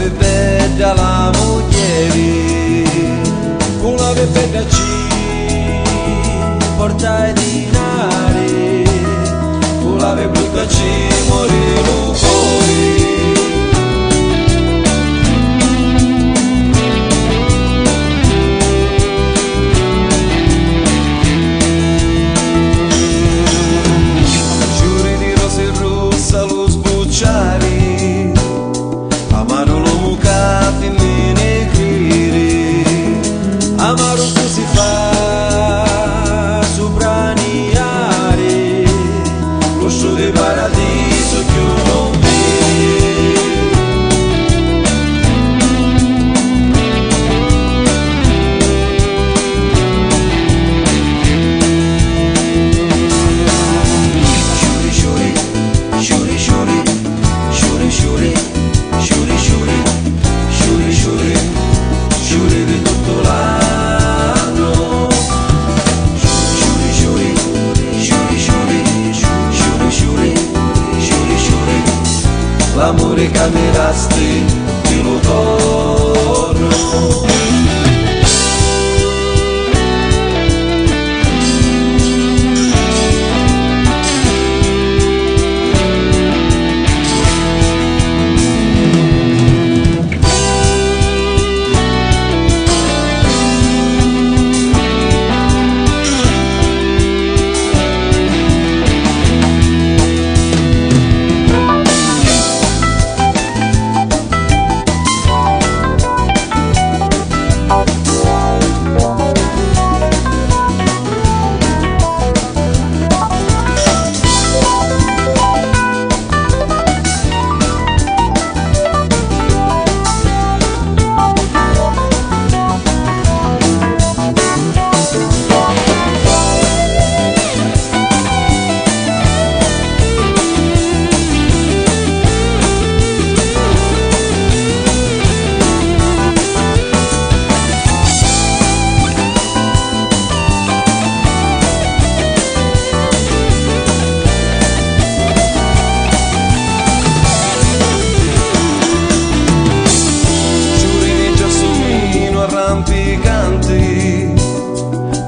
bebedda la moglie, con la bebedda ci porta i dinari, con la bebedda ci morirono poi. Amaro l'uomo che mi negriri, amaro tu si fa sopraniare, lo show di paradiso che io non l'amore che mi resti ti lo torno.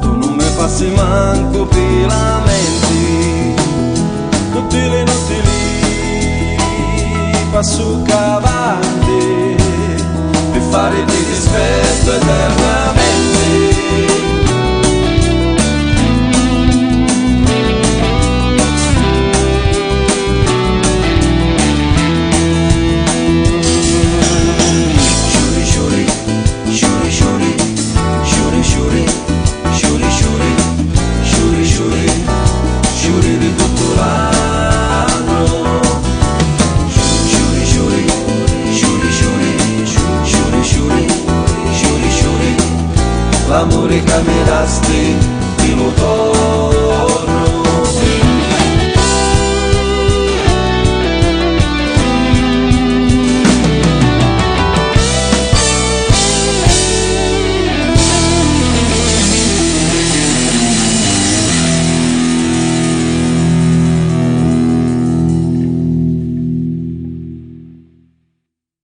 Tu non mi passi manco per lamenti, tutte le notti lì passo cavanti per fare di dispetto eternamente. L'amore che mi resti ti lo tolgo.